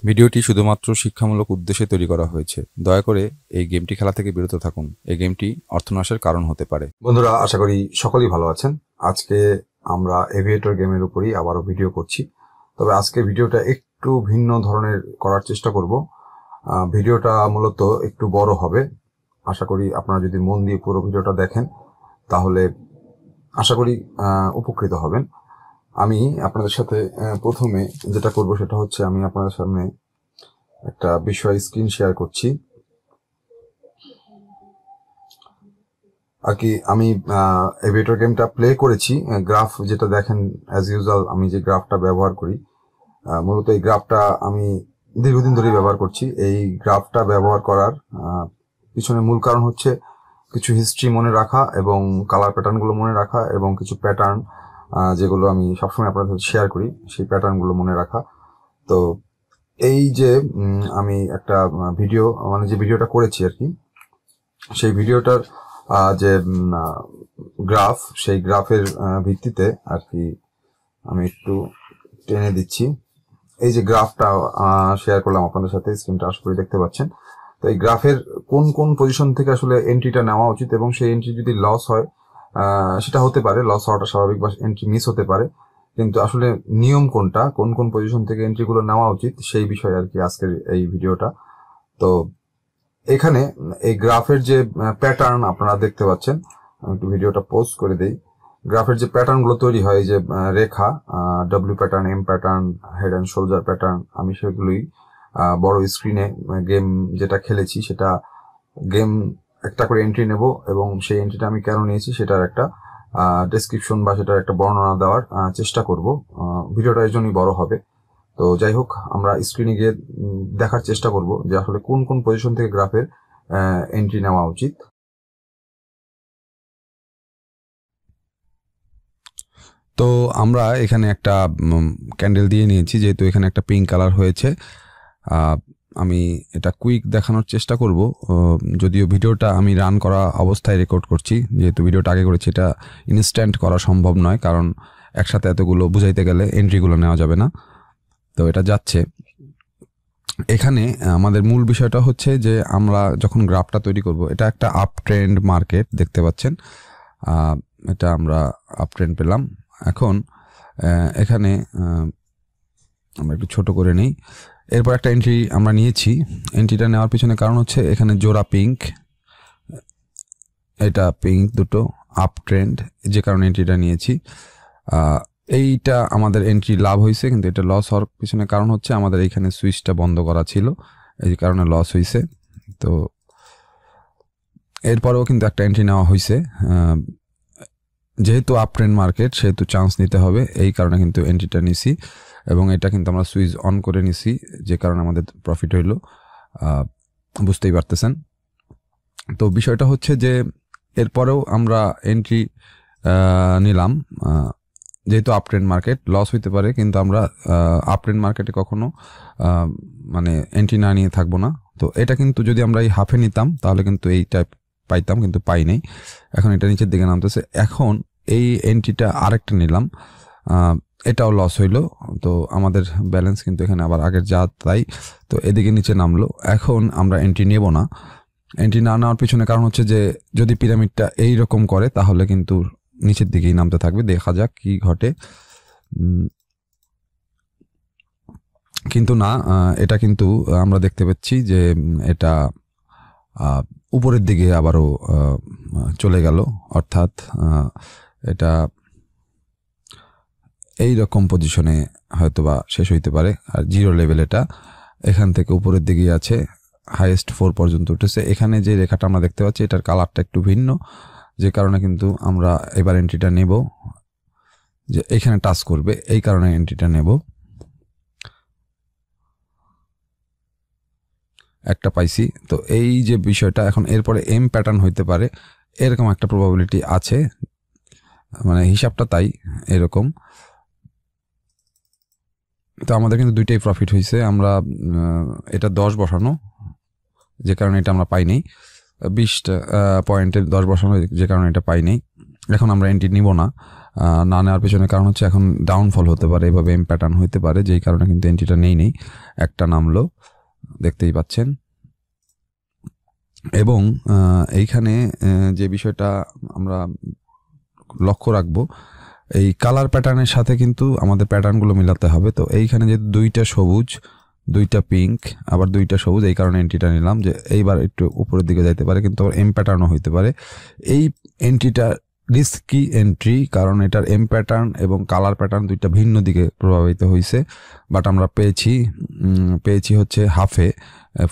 ভিডিওটি শুধুমাত্র শিক্ষামূলক উদ্দেশ্যে তৈরি করা হয়েছে। দয়া করে এই গেমটি খেলা থেকে বিরত থাকুন। এই গেমটি অর্থনাশের কারণ হতে পারে। বন্ধুরা, আশা করি সকলেই ভালো আছেন। আজকে আমরা এভিয়েটর গেমের উপরই আবারও ভিডিও করছি। তবে আজকে ভিডিওটা একটু ভিন্ন ধরনের করার চেষ্টা করব। ভিডিওটা মূলত একটু বড় হবে। আশা করি আপনারা যদি মন দিয়ে পুরো ভিডিওটা দেখেন তাহলে আশা করি উপকৃত হবেন। আমি আপনাদের সাথে প্রথমে যেটা করব সেটা হচ্ছে আমি আপনাদের সামনে একটা বিষয় স্ক্রিন শেয়ার করছি। আর কি আমি এভিয়েটর গেমটা প্লে করেছি। গ্রাফ যেটা দেখেন অ্যাজ ইউজুয়াল আমি যে গ্রাফটা ব্যবহার করি, মূলত এই গ্রাফটা আমি দীর্ঘদিন ধরেই ব্যবহার করছি। এই গ্রাফটা ব্যবহার করার পিছনে মূল কারণ হচ্ছে কিছু হিস্ট্রি মনে রাখা এবং কালার প্যাটার্নগুলো মনে রাখা এবং কিছু প্যাটার্ন যেগুলো আমি সবসময় আপনাদের সাথে শেয়ার করি সেই প্যাটার্নগুলো মনে রাখা। তো এই যে আমি একটা ভিডিও যে ভিডিওটা করেছি আর কি, সেই ভিডিওটার যে গ্রাফ, সেই গ্রাফের ভিত্তিতে আর কি আমি একটু টেনে দিচ্ছি। এই যে গ্রাফটা শেয়ার করলাম আপনাদের সাথে, স্ক্রিনটা আশা করি দেখতে পাচ্ছেন। তো এই গ্রাফের কোন কোন পজিশন থেকে আসলে এন্ট্রিটা নেওয়া উচিত এবং সেই এন্ট্রি যদি লস হয় সেটা হতে পারে, লস হওয়াটা স্বাভাবিক, বা এন্ট্রি মিস হতে পারে, কিন্তু আসলে নিয়ম কোনটা, কোন কোন পজিশন থেকে এন্ট্রিগুলো নেওয়া উচিত সেই বিষয়ে আর কি আজকের এই ভিডিওটা। তো এখানে এই গ্রাফের যে প্যাটার্ন আপনারা দেখতে পাচ্ছেন, আমি একটু ভিডিওটা পোস্ট করে দেই। গ্রাফের যে প্যাটার্ন গুলো তৈরি হয়, যে রেখা, W pattern, M pattern, head and shoulder pattern, আমি সেগুলোই বড় স্ক্রিনে গেম যেটা খেলেছি সেটা গেম একটা করে এন্ট্রি নেব এবং সেই এন্ট্রিটা আমি কেন নিয়েছি সেটার একটা ডেসক্রিপশন বা সেটার একটা বর্ণনা দেওয়ার চেষ্টা করব। ভিডিওটা এই জন্যই বড় হবে। তো যাই হোক, আমরা স্ক্রিনে গিয়ে দেখার চেষ্টা করব যে আসলে কোন কোন পজিশন থেকে গ্রাফের এন্ট্রি নেওয়া উচিত। তো আমরা এখানে একটা ক্যান্ডেল দিয়ে নিয়েছি, যেহেতু এখানে একটা পিঙ্ক কালার হয়েছে। আমি এটা কুইক দেখানোর চেষ্টা করব, যদিও ভিডিওটা আমি রান করা অবস্থায় রেকর্ড করছি। যেহেতু ভিডিওটা আগে করেছি, এটা ইনস্ট্যান্ট করা সম্ভব নয়, কারণ একসাথে এতগুলো বুঝাইতে গেলে এন্ট্রিগুলো নেওয়া যাবে না। তো এটা যাচ্ছে। এখানে আমাদের মূল বিষয়টা হচ্ছে যে আমরা যখন গ্রাফটা তৈরি করব, এটা একটা আপ ট্রেন্ড মার্কেট দেখতে পাচ্ছেন। এটা আমরা আপ ট্রেন্ড পেলাম। এখন এখানে আমরা একটু ছোট করে নিই। এরপর একটা এন্ট্রি আমরা নিয়েছি। এন্ট্রিটা নেওয়ার পিছনে কারণ হচ্ছে এখানে জোড়া পিঙ্ক, এটা পিঙ্ক দুটো আপ ট্রেন্ড, যে কারণে এন্ট্রিটা নিয়েছি। এইটা আমাদের এন্ট্রি লাভ হয়েছে, কিন্তু এটা লস হওয়ার পিছনে কারণ হচ্ছে আমাদের এইখানে সুইচটা বন্ধ করা ছিল, এই কারণে লস হয়েছে। তো এরপরেও কিন্তু একটা এন্ট্রি নেওয়া হয়েছে। যেহেতু আপ ট্রেন্ড মার্কেট, সেহেতু চান্স নিতে হবে, এই কারণে কিন্তু এন্ট্রিটা নিছি এবং এটা কিন্তু আমরা সুইচ অন করে নিছি, যে কারণে আমাদের প্রফিট হইল, বুঝতেই পারতেছেন। তো বিষয়টা হচ্ছে যে এরপরেও আমরা এন্ট্রি নিলাম। যেহেতু আপ ট্রেন্ড মার্কেট, লস হইতে পারে, কিন্তু আমরা আপ ট্রেন্ড মার্কেটে কখনো এন্ট্রি না নিয়ে থাকবো না। তো এটা কিন্তু যদি আমরা এই হাফে নিতাম তাহলে কিন্তু এই টাইপ পাইতাম, কিন্তু পাই নাই। এখন এটা নিচের দিকে নামতেছে। এখন এই এন্ট্রিটা আরেকটা নিলাম, এটাও লস হইলো। তো আমাদের ব্যালেন্স কিন্তু এখানে আবার আগের যা তাই, তো এদিকে নিচে নামলো। এখন আমরা এন্ট্রি নেব না। এন্ট্রি না নেওয়ার পিছনে কারণ হচ্ছে যে যদি পিরামিডটা এইরকম করে তাহলে কিন্তু নিচের দিকেই নামতে থাকবে। দেখা যাক কি ঘটে। কিন্তু না, এটা কিন্তু আমরা দেখতে পাচ্ছি যে এটা উপরের দিকে আবারও চলে গেল, অর্থাৎ এটা এই রকম পজিশনে হয়তোবা শেষ হইতে পারে। আর জিরো লেভেল এটা এখান থেকে উপরের দিকে আছে, হাইয়েস্ট 4 পর্যন্ত উঠেছে। এখানে যে রেখাটা আমরা দেখতে পাচ্ছি এটার কালারটা একটু ভিন্ন, যে কারণে কিন্তু আমরা এবার এন্ট্রিটা নেব, যে এখানে টাচ করবে, এই কারণে এন্ট্রিটা নেব। একটা পাইছি। তো এই যে বিষয়টা, এখন এরপরে এম প্যাটার্ন হইতে পারে এরকম একটা প্রবাবিলিটি আছে, মানে হিসাবটা তাই এরকম। তো আমাদের কিন্তু দুইটাই প্রফিট হয়েছে। আমরা এটা 10 বসানো, যে কারণে এটা আমরা পাই নাই। 20 পয়েন্টের 10 বসানো, যে কারণে এটা পাই নাই। এখন আমরা এন্ট্রি নিব না। না নেওয়ার পেছনে কারণ হচ্ছে এখন ডাউনফল হতে পারে, এভাবে এম প্যাটার্ন হতে পারে, যেই কারণে কিন্তু এন্ট্রিটা নেই একটা নামলো, দেখতেই পাচ্ছেন। এবং এইখানে যে বিষয়টা আমরা লক্ষ্য রাখবো, এই কালার প্যাটার্নের সাথে কিন্তু আমাদের প্যাটার্নগুলো মিলাতে হবে। তো এইখানে যে দুইটা সবুজ, দুইটা পিঙ্ক, আবার দুইটা সবুজ, এই কারণে এন্ট্রিটা নিলাম যে এইবার একটু উপরের দিকে যাইতে পারে, কিন্তু আবার এম প্যাটার্নও হইতে পারে। এই এন্ট্রিটা রিস্কি এন্ট্রি, কারণ এটার এম প্যাটার্ন এবং কালার প্যাটার্ন দুইটা ভিন্ন দিকে প্রভাবিত হয়েছে। বাট আমরা পেয়েছি হচ্ছে হাফে,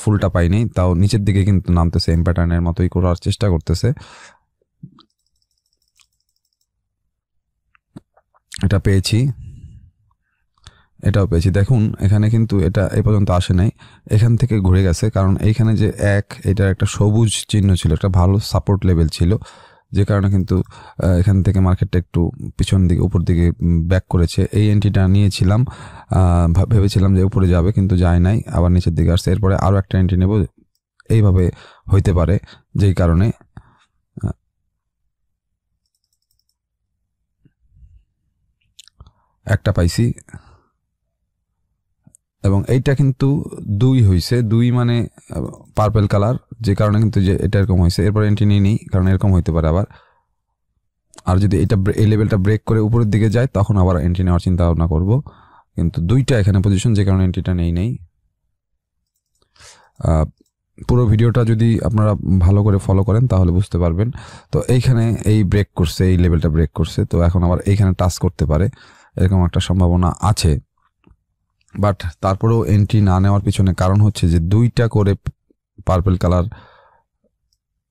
ফুলটা পাইনি, তাও নিচের দিকে কিন্তু নামতেছে, এম প্যাটার্নের মতোই করার চেষ্টা করতেছে। এটা পেয়েছি, এটাও পেয়েছি। দেখুন এখানে কিন্তু এটা এ পর্যন্ত আসে নাই, এখান থেকে ঘুরে গেছে, কারণ এইখানে যে এটার একটা সবুজ চিহ্ন ছিল, একটা ভালো সাপোর্ট লেভেল ছিল, যে কারণে কিন্তু এখান থেকে মার্কেটটা একটু পিছন দিকে উপর দিকে ব্যাক করেছে। এই এন্ট্রিটা নিয়েছিলাম, ভেবেছিলাম যে উপরে যাবে, কিন্তু যায় নাই, আবার নিচের দিকে আসছে। এরপরে আরও একটা এন্ট্রি নেব, এইভাবে হইতে পারে, যেই কারণে একটা পাইছি। এবং এইটা কিন্তু 2 হয়েছে, 2 মানে পার্পেল কালার, যে কারণে কিন্তু যে এটা এরকম হয়েছে। এরপর এন্ট্রি নিই, কারণ এরকম হইতে পারে আবার। আর যদি এটা এই লেভেলটা ব্রেক করে উপরের দিকে যায়, তখন আবার এন্ট্রি নেওয়ার চিন্তা ভাবনা করবো। কিন্তু দুইটা এখানে পজিশন, যে কারণে এন্ট্রিটা নেই। পুরো ভিডিওটা যদি আপনারা ভালো করে ফলো করেন তাহলে বুঝতে পারবেন। তো এইখানে এই ব্রেক করছে, এই লেভেলটা ব্রেক করছে, তো এখন আবার এইখানে টাচ করতে পারে, এরকম একটা সম্ভাবনা আছে। বাট তারপরেও এন্ট্রি না নেওয়ার পিছনে কারণ হচ্ছে যে দুইটা করে পার্পেল কালার,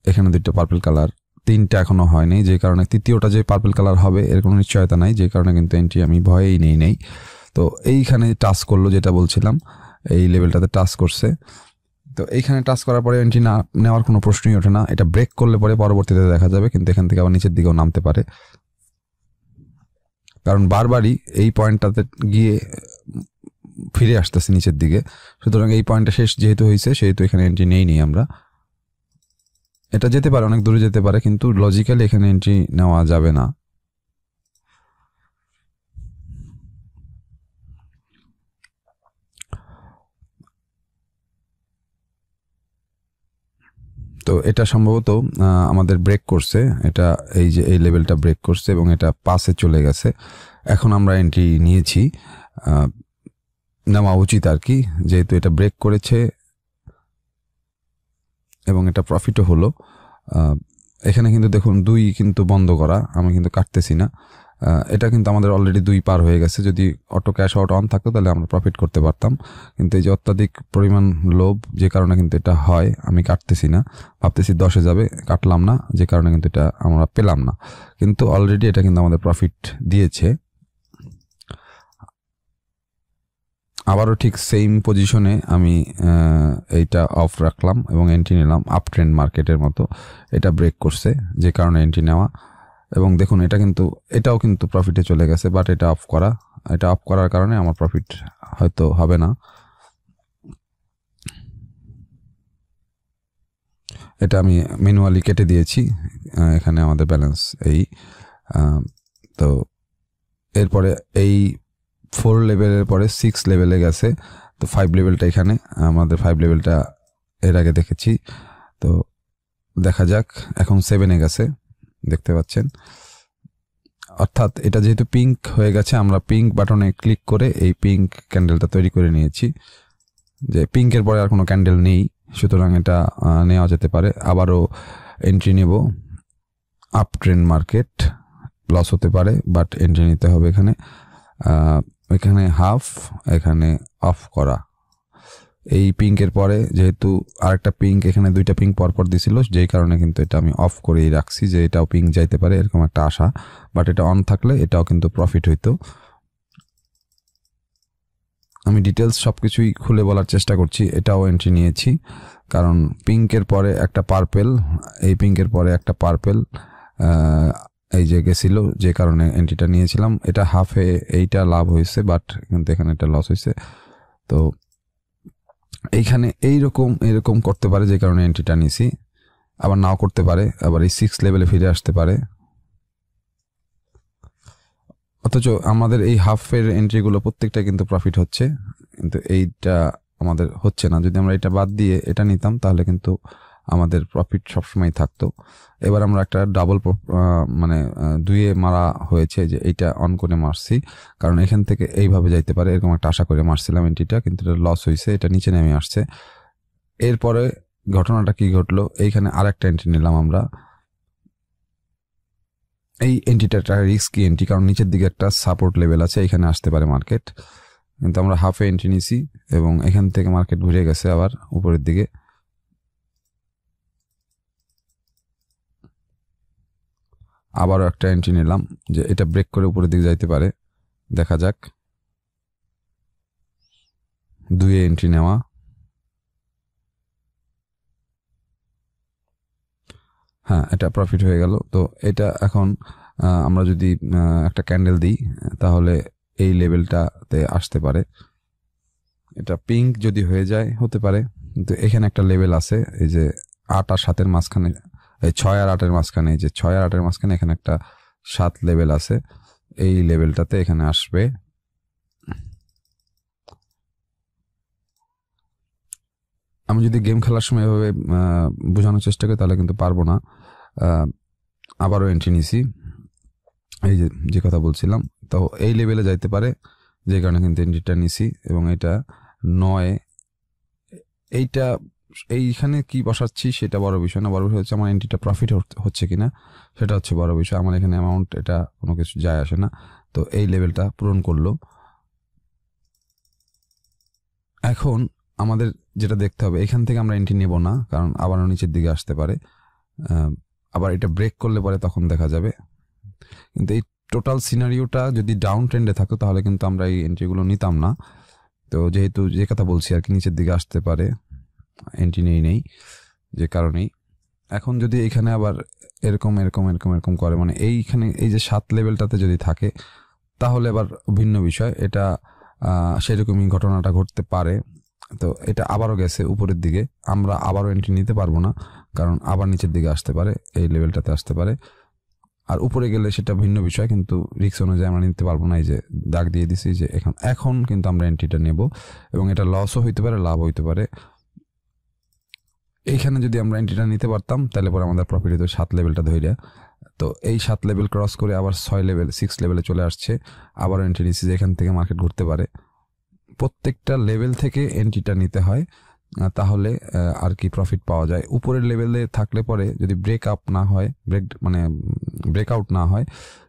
এখানে দুইটা পার্পেল কালার, 3টা এখনো হয়নি, যে কারণে তৃতীয়টা যে পার্পেল কালার হবে এর কোনো নিশ্চয়তা নাই, যে কারণে কিন্তু এন্ট্রি আমি ভয়েই নেই। তো এইখানে টাচ করলো, যেটা বলছিলাম, এই লেভেলটাতে টাচ করছে। তো এইখানে টাচ করার পরে এন্ট্রি না নেওয়ার কোনো প্রশ্নই ওঠে না। এটা ব্রেক করলে পরে পরবর্তীতে দেখা যাবে, কিন্তু এখান থেকে আবার নিচের দিকেও নামতে পারে, কারণ বারবারই এই পয়েন্টটাতে গিয়ে ফিরে আসতেছে নিচের দিকে। সুতরাং এই পয়েন্টটা শেষ যেহেতু হয়েছে, সেহেতু এখানে এন্ট্রি নেই আমরা। এটা যেতে পারে, অনেক দূরে যেতে পারে, কিন্তু লজিক্যালি এখানে এন্ট্রি নেওয়া যাবে না। তো এটা সম্ভবত আমাদের ব্রেক করছে, এটা এই যে এই লেভেলটা ব্রেক করছে এবং এটা পাসে চলে গেছে। এখন আমরা এন্ট্রি নিয়েছি, নেওয়া উচিত আর কি, যেহেতু এটা ব্রেক করেছে এবং এটা প্রফিটও হলো। এখানে কিন্তু দেখুন 2 কিন্তু বন্ধ করা, আমি কিন্তু কাটতেছি না। এটা কিন্তু আমাদের অলরেডি 2 পার হয়ে গেছে। যদি অটো ক্যাশ আউট অন থাকতো তাহলে আমরা প্রফিট করতে পারতাম, কিন্তু এই যে অত্যাধিক পরিমাণ লোভ, যে কারণে কিন্তু এটা হয়, আমি কাটতেছি না, ভাবতেছি 10-এ যাবে, কাটলাম না, যে কারণে কিন্তু এটা আমরা পেলাম না। কিন্তু অলরেডি এটা কিন্তু আমাদের প্রফিট দিয়েছে। আবারও ঠিক সেম পজিশনে আমি এইটা অফ রাখলাম এবং এন্ট্রি নিলাম, আপ ট্রেন্ড মার্কেটের মতো। এটা ব্রেক করছে, যে কারণে এন্ট্রি নেওয়া। এবং দেখুন এটাও কিন্তু প্রফিটে চলে গেছে, বাট এটা অফ করার কারণে আমার প্রফিট হয়তো হবে না। এটা আমি ম্যানুয়ালি কেটে দিয়েছি, এখানে আমাদের ব্যালেন্স এই। তো এরপরে এই 4 লেভেলের পরে 6 লেভেলে গেছে, তো 5 লেভেলটা এখানে, আমাদের 5 লেভেলটা এর আগে দেখেছি। তো দেখা যাক, এখন 7-এ গেছে, দেখতে পাচ্ছেন। অর্থাৎ এটা যেহেতু পিঙ্ক হয়ে গেছে, আমরা পিঙ্ক বাটনে ক্লিক করে এই পিঙ্ক ক্যান্ডেলটা তৈরি করে নিয়েছি, যে পিঙ্কের পরে আর কোনো ক্যান্ডেল নেই, সুতরাং এটা নেওয়া যেতে পারে। আবারও এন্ট্রি নেব, আপ ট্রেন্ড মার্কেট, লস হতে পারে, বাট এন্ট্রি নিতে হবে। এখানে হাফ, এখানে অফ করা। এই পিঙ্কের পরে যেহেতু আরেকটা পিঙ্ক, এখানে 2টা পিঙ্ক পরপর দিছিল, যেই কারণে কিন্তু এটা আমি অফ করেই রাখছি, যে এটাও পিঙ্ক যাইতে পারে এরকম একটা আশা। বাট এটা অন থাকলে এটাও কিন্তু প্রফিট হইতো। আমি ডিটেলস সবকিছুই খুলে বলার চেষ্টা করছি। এটাও এন্ট্রি নিয়েছি, কারণ পিঙ্কের পরে একটা পার্পেল, এই পিঙ্কের পরে একটা পার্পেল এই যে গেছিল, যে কারণে এন্ট্রিটা নিয়েছিলাম। এটা হাফে এইটা লাভ হয়েছে, বাট কিন্তু এখানে এটা লস হয়েছে। তো এইখানে এরকম করতে পারে, যে কারণে এন্ট্রিটা নিয়েছি। আবার নাও করতে পারে, আবার এই 6 লেভেলে ফিরে আসতে পারে। অথচ আমাদের এই হাফের এন্ট্রিগুলো প্রত্যেকটা কিন্তু প্রফিট হচ্ছে, কিন্তু এইটা আমাদের হচ্ছে না। যদি আমরা এটা বাদ দিয়ে এটা নিতাম তাহলে কিন্তু আমাদের প্রফিট সবসময় থাকতো। এবার আমরা একটা ডাবল মানে দুইয়ে মারা হয়েছে, যে এইটা অন করে মারছি, কারণ এখান থেকে এইভাবে যাইতে পারে এরকম একটা আশা করে মারছিলাম এন্ট্রিটা, কিন্তু এটা লস হয়েছে, এটা নিচে নেমে আসছে। এরপরে ঘটনাটা কি ঘটলো, এইখানে আরেকটা এন্ট্রি নিলাম আমরা। এই এন্ট্রিটা একটা রিস্কি এন্ট্রি, কারণ নিচের দিকে একটা সাপোর্ট লেভেল আছে, এখানে আসতে পারে মার্কেট, কিন্তু আমরা হাফে এন্ট্রি নিছি এবং এখান থেকে মার্কেট ঘুরে গেছে আবার উপরের দিকে। আবারও একটা এন্ট্রি নিলাম, যে এটা ব্রেক করে উপরের দিকে যাইতে পারে, দেখা যাক। দুইয়ে এন্ট্রি নেওয়া, হ্যাঁ এটা প্রফিট হয়ে গেল। তো এটা এখন আমরা যদি একটা ক্যান্ডেল দিই তাহলে এই লেভেলটাতে আসতে পারে। এটা পিঙ্ক যদি হয়ে যায় হতে পারে, কিন্তু এখানে একটা লেভেল আছে, এই যে 8 আর 7-এর মাঝখানে, এই 6 আর 8-এর মাঝখানে, এই যে 6 আর 8-এর মাঝখানে এখানে একটা 7 লেভেল আছে, এই লেভেলটাতে এখানে আসবে। আমি যদি গেম খেলার সময় এভাবে বোঝানোর চেষ্টা করি তাহলে কিন্তু পারবো না। আবারও এন্ট্রি নিছি, এই যে কথা বলছিলাম, তো এই লেভেলে যাইতে পারে, যে কারণে কিন্তু এন্ট্রিটা নিছি। এবং এটা 9, এইটা এইখানে কি বসাচ্ছি সেটা বড় বিষয় না, বড় বিষয় হচ্ছে আমার এন্ট্রিটা প্রফিট হচ্ছে কিনা, সেটা হচ্ছে বড় বিষয়। আমার এখানে অ্যামাউন্ট এটা কোনো কিছু যায় আসে না। তো এই লেভেলটা পূরণ করলো। এখন আমাদের যেটা দেখতে হবে, এখান থেকে আমরা এন্ট্রি নেব না, কারণ আবারও নিচের দিকে আসতে পারে, আবার এটা ব্রেক করলে পরে তখন দেখা যাবে। কিন্তু এই টোটাল সিনারিওটা যদি ডাউন ট্রেন্ডে থাকতো তাহলে কিন্তু আমরা এই এন্ট্রিগুলো নিতাম না। তো যেহেতু যে কথা বলছি আর কি, নিচের দিকে আসতে পারে, এন্ট্রি নেই যে কারণেই। এখন যদি এখানে আবার এরকম এরকম এরকম এরকম করে, মানে এইখানে এই যে 7 লেভেলটাতে যদি থাকে তাহলে আবার ভিন্ন বিষয়, এটা সেরকমই ঘটনাটা ঘটতে পারে। তো এটা আবারও গেছে উপরের দিকে, আমরা আবারও এন্ট্রি নিতে পারবো না, কারণ আবার নিচের দিকে আসতে পারে, এই লেভেলটাতে আসতে পারে। আর উপরে গেলে সেটা ভিন্ন বিষয়, কিন্তু রিস্ক অনুযায়ী আমরা নিতে পারবো না। এই যে দাগ দিয়ে দিছি, যে এখন কিন্তু আমরা এন্ট্রিটা নেব, এবং এটা লসও হইতে পারে, লাভ হইতে পারে। এইখানে যদি আমরা এন্ট্রিটা নিতে পারতাম তাহলে পরে আমাদের প্রফিট হতো 7 লেভেলটা ধরে। তো এই 7 লেভেল ক্রস করে আবার 6 লেভেল 6 লেভেলে চলে আসছে, আবার এন্ট্রি নিচ্ছি, যে এখান থেকে মার্কেট ঘুরতে পারে। প্রত্যেকটা লেভেল থেকে এন্ট্রিটা নিতে হয়, তাহলে আর কি প্রফিট পাওয়া যায়। উপরের লেভেলে থাকলে পরে যদি ব্রেক আপ না হয়, ব্রেকআউট না হয়,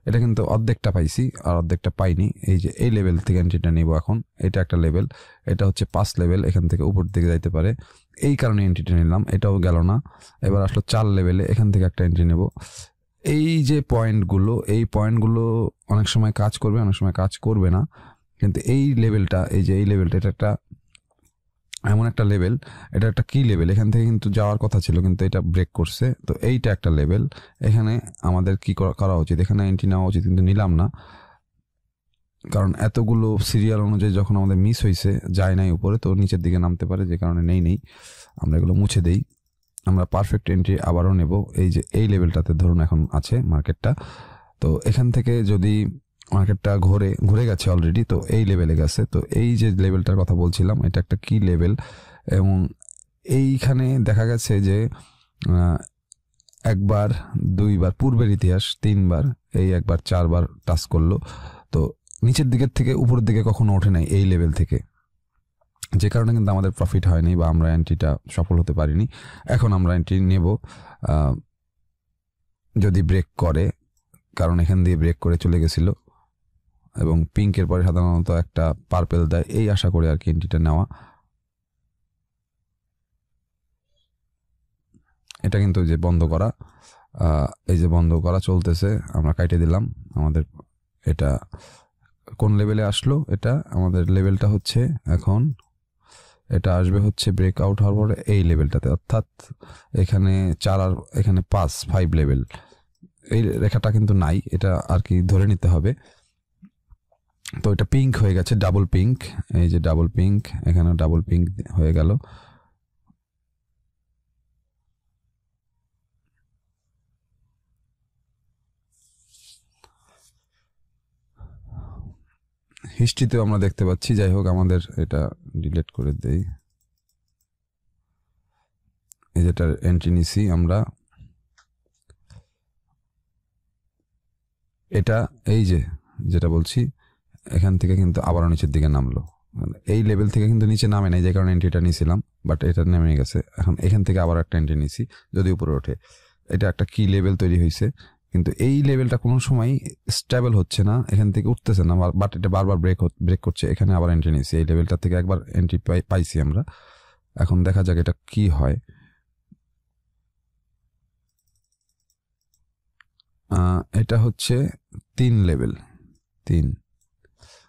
এটা কিন্তু অর্ধেকটা পাইছি আর অর্ধেকটা পাইনি। এই যে এই লেভেল থেকে এন্ট্রিটা নিব এখন, এটা একটা লেভেল, এটা হচ্ছে 5 লেভেল, এখান থেকে উপর দিকে যাইতে পারে, এই কারণে এন্ট্রিটা নিলাম, এটাও গেল না। এবার আসলো 4 লেভেলে, এখান থেকে একটা এন্ট্রি নেব। এই যে পয়েন্টগুলো, এই পয়েন্টগুলো অনেক সময় কাজ করবে, অনেক সময় কাজ করবে না। কিন্তু এই লেভেলটা, এই যে এই লেভেলটা, এটা একটা এমন একটা লেভেল, এটা একটা কি লেভেল, এখান থেকে কিন্তু যাওয়ার কথা ছিল, কিন্তু এটা ব্রেক করছে। তো এইটা একটা লেভেল, এখানে আমাদের কি করা উচিত, এখানে এন্ট্রি নেওয়া উচিত, কিন্তু নিলাম না, কারণ এতগুলো সিরিয়াল অনুযায়ী যখন আমাদের মিস হয়েছে, যায় নাই উপরে, তো নিচের দিকে নামতে পারে, যে কারণে নেই আমরা এগুলো মুছে দেই। আমরা পারফেক্ট এন্ট্রি আবারও নেব, এই যে এই লেভেলটাতে ধরুন এখন আছে মার্কেটটা। তো এখান থেকে যদি মার্কেটটা ঘুরে গেছে অলরেডি, তো এই লেভেলে গেছে, তো এই যে লেভেলটার কথা বলছিলাম, এটা একটা কি লেভেল। এবং এইখানে দেখা গেছে যে একবার, দুইবার, পূর্বের ইতিহাস 3বার, এই একবার 4বার টাচ করলো। তো নিচের দিকের থেকে উপরের দিকে কখনো ওঠে নাই এই লেভেল থেকে, যে কারণে কিন্তু আমাদের প্রফিট হয়নি বা আমরা এন্ট্রিটা সফল হতে পারিনি। এখন আমরা এন্ট্রি নেব যদি ব্রেক করে, কারণ এখান দিয়ে ব্রেক করে চলে গেছিল, এবং পিঙ্কের পরে সাধারণত একটা পার্পেল দেয়, এই আশা করে আর কি এন্ট্রিটা নেওয়া। এটা কিন্তু যে বন্ধ করা, এই যে বন্ধ করা চলতেছে, আমরা কাটে দিলাম। আমাদের এটা কোন লেভেলে আসলো, এটা আমাদের লেভেলটা হচ্ছে এখন, এটা আসবে হচ্ছে ব্রেকআউট হওয়ার পরে এই লেভেলটাতে, অর্থাৎ এখানে 4 আর এখানে 5 লেভেল, এই রেখাটা কিন্তু নাই, এটা আর কি ধরে নিতে হবে। তো এটা পিঙ্ক হয়ে গেছে, ডাবল পিঙ্ক, এই যে ডাবল পিঙ্ক, এখানে ডাবল পিঙ্ক হয়ে গেল। হিস্ট্রিতেও আমরা দেখতে পাচ্ছি। যাই হোক, আমাদের এটা ডিলিট করে দেই। এই যেটার এন্ট্রি নিছি আমরা, এটা এই যেটা বলছি এখান থেকে কিন্তু আবারও নিচের দিকে নামলো। এই লেভেল থেকে কিন্তু নিচে নামে নাই, যে কারণে এন্ট্রিটা নিয়েছিলাম, বাট এটা নেমে গেছে। এখন এখান থেকে আবার একটা এন্ট্রি নিছি, যদি উপরে ওঠে। এটা একটা কি লেভেল তৈরি হয়েছে, কিন্তু এই লেভেলটা কোনো সময় স্টেবল হচ্ছে না, এখান থেকে উঠতেছে না, বাট এটা বারবার ব্রেক করছে। এখানে আবার এন্ট্রি নিয়েছি, এই লেভেলটা থেকে একবার এন্ট্রি পাইছি আমরা। এখন দেখা যাক এটা কি হয়। এটা হচ্ছে 3 লেভেল, 3।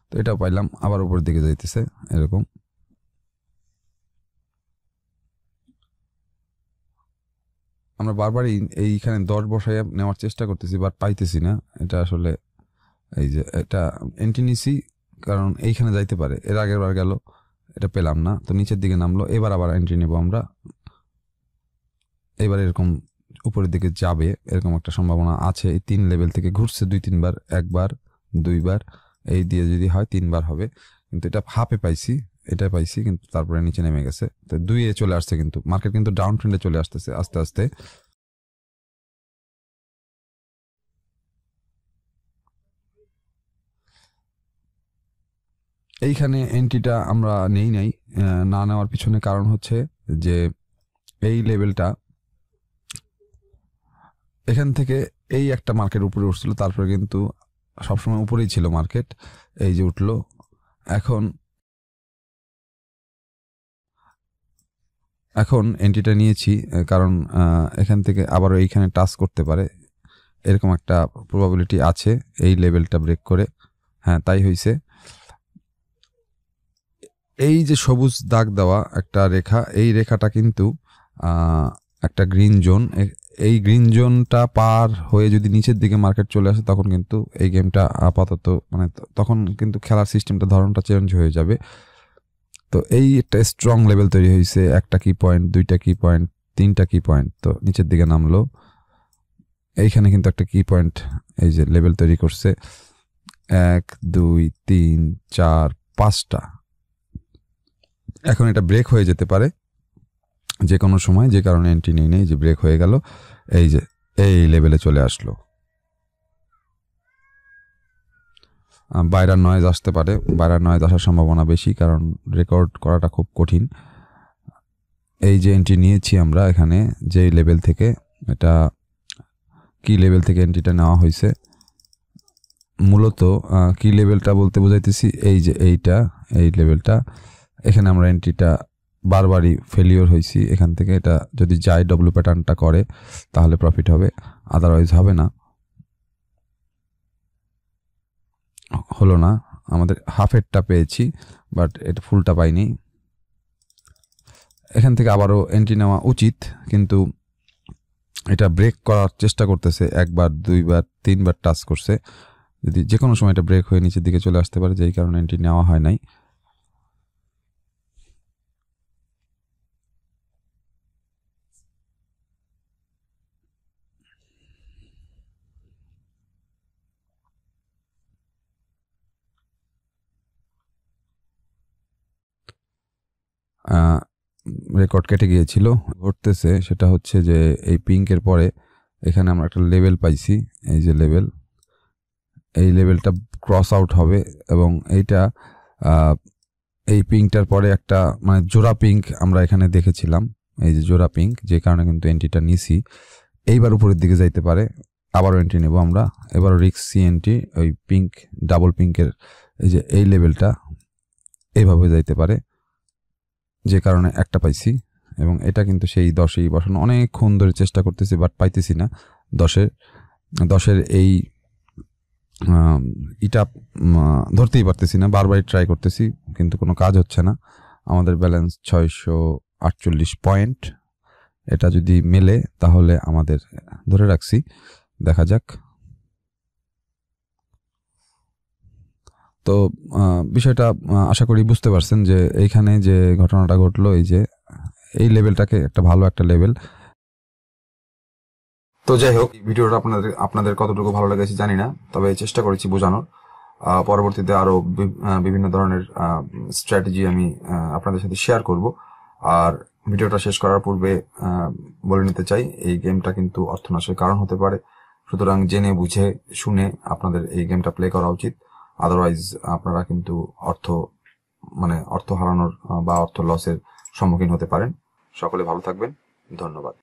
তো এটা পাইলাম, আবার উপর দিকে যাইতেছে এরকম। আমরা বারবারই এইখানে 10 বসায় নেওয়ার চেষ্টা করতেছি, বাট পাইতেছি না। এটা আসলে এই যে এটা এন্ট্রি নিছি, কারণ এইখানে যাইতে পারে। এর আগের বার গেল, এটা পেলাম না, তো নিচের দিকে নামলো। এবার আবার এন্ট্রি নেব আমরা। এবার এরকম উপরের দিকে যাবে, এরকম একটা সম্ভাবনা আছে। এই 3 লেভেল থেকে ঘুরছে 2-3 বার, একবার 2 বার, এই দিয়ে যদি হয় 3 বার হবে। কিন্তু এটা হাফে পাইছি, এটা পাইছি, কিন্তু তারপরে নিচে নেমে গেছে। তো 2-এ চলে আসছে, কিন্তু মার্কেট কিন্তু ডাউন ট্রেন্ডে চলে আসতেছে আস্তে আস্তে। এইখানে এন্ট্রিটা আমরা নেই নাই। না নেওয়ার পিছনে কারণ হচ্ছে যে এই লেভেলটা এখান থেকে এই একটা মার্কেট উপরে উঠছিল, তারপরে কিন্তু সবসময় উপরেই ছিল মার্কেট। এই যে উঠলো, এখন এন্ট্রিটা নিয়েছি, কারণ এখান থেকে আবারও এইখানে টাচ করতে পারে, এরকম একটা প্রবাবিলিটি আছে এই লেভেলটা ব্রেক করে। হ্যাঁ, তাই হয়েছে। এই যে সবুজ দাগ দেওয়া একটা রেখা, এই রেখাটা কিন্তু একটা গ্রিন জোন। এই গ্রিন জোনটা পার হয়ে যদি নিচের দিকে মার্কেট চলে আসে, তখন কিন্তু এই গেমটা আপাতত মানে তখন কিন্তু খেলার সিস্টেমটা, ধরনটা চেঞ্জ হয়ে যাবে। তো এই একটা স্ট্রং লেভেল তৈরি হয়েছে, একটা কি পয়েন্ট, 2টা কি পয়েন্ট, 3টা কি পয়েন্ট, তো নিচের দিকে নামলো। এইখানে কিন্তু একটা কি পয়েন্ট, এই যে লেভেল তৈরি করছে 1 2 3 4 5টা। এখন এটা ব্রেক হয়ে যেতে পারে যে কোনো সময়, যে কারণে এন্ট্রি নেই, যে ব্রেক হয়ে গেল, এই যে এই লেভেলে চলে আসলো। বাইরের নয়েজ আসতে পারে, বাইরের নয়েজ আসার সম্ভাবনা বেশি, কারণ রেকর্ড করাটা খুব কঠিন। এই যে এন্ট্রি নিয়েছি আমরা এখানে, যে লেভেল থেকে, এটা কি লেভেল থেকে এন্ট্রিটা নেওয়া হয়েছে মূলত। কি লেভেলটা বলতে বোঝাইতেছি, এই যে এই লেভেলটা, এখানে আমরা এন্ট্রিটা বারবারই ফেলিওর হয়েছি। এখান থেকে এটা যদি যায়, ডব্লিউ প্যাটার্নটা করে, তাহলে প্রফিট হবে, আদারওয়াইজ হবে না। হলো না, আমাদের হাফেরটা পেয়েছি, বাট এটা ফুলটা পাইনি। এখান থেকে আবারও এন্ট্রি নেওয়া উচিত, কিন্তু এটা ব্রেক করার চেষ্টা করতেছে, 1 বার 2 বার 3 বার টাচ করছে। যদি যে কোনো সময় এটা ব্রেক হয়ে নিচের দিকে চলে আসতে পারে, যেই কারণে এন্ট্রি নেওয়া হয় নাই। রেকর্ড কেটে গিয়েছিল, ঘটতেছে সেটা হচ্ছে যে এই পিঙ্কের পরে এখানে আমরা একটা লেভেল পাইছি। এই যে লেভেল, এই লেভেলটা ক্রস আউট হবে, এবং এইটা এই পিঙ্কটার পরে একটা মানে জোড়া পিঙ্ক আমরা এখানে দেখেছিলাম। এই যে জোড়া পিঙ্ক, যে কারণে কিন্তু এন্ট্রিটা নিছি। এইবার উপরের দিকে যাইতে পারে, আবারও এন্ট্রি নেব আমরা। এবারও রিস্কি এন্ট্রি, ওই পিঙ্ক ডাবল পিঙ্কের এই যে এই লেভেলটা এইভাবে যাইতে পারে, যে কারণে একটা পাইছি। এবং এটা কিন্তু সেই 10-এই বসানো, অনেকক্ষণ ধরে চেষ্টা করতেছি, বাট পাইতেছি না। 10-এর এই এটা ধরতেই পারতেছি না, বারবারই ট্রাই করতেছি, কিন্তু কোনো কাজ হচ্ছে না। আমাদের ব্যালেন্স 648 পয়েন্ট। এটা যদি মেলে তাহলে আমাদের ধরে রাখছি, দেখা যাক। তো বিষয়টা আশা করি বুঝতে পারছেন, যে এইখানে যে ঘটনাটা ঘটলো, এই যে এই লেভেলটাকে একটা ভালো একটা লেভেল। তো যাই হোক, ভিডিওটা আপনাদের কতটুকু ভালো লেগেছে জানি না, তবে চেষ্টা করেছি বোঝানোর। পরবর্তীতে আরো বিভিন্ন ধরনের স্ট্র্যাটেজি আমি আপনাদের সাথে শেয়ার করব। আর ভিডিওটা শেষ করার পূর্বে বলে নিতে চাই, এই গেমটা কিন্তু অর্থনাশের কারণ হতে পারে, সুতরাং জেনে বুঝে শুনে আপনাদের এই গেমটা প্লে করা উচিত। আদারওয়াইজ আপনারা কিন্তু অর্থ হারানোর বা অর্থ লসের সম্মুখীন হতে পারেন। সকলে ভালো থাকবেন, ধন্যবাদ।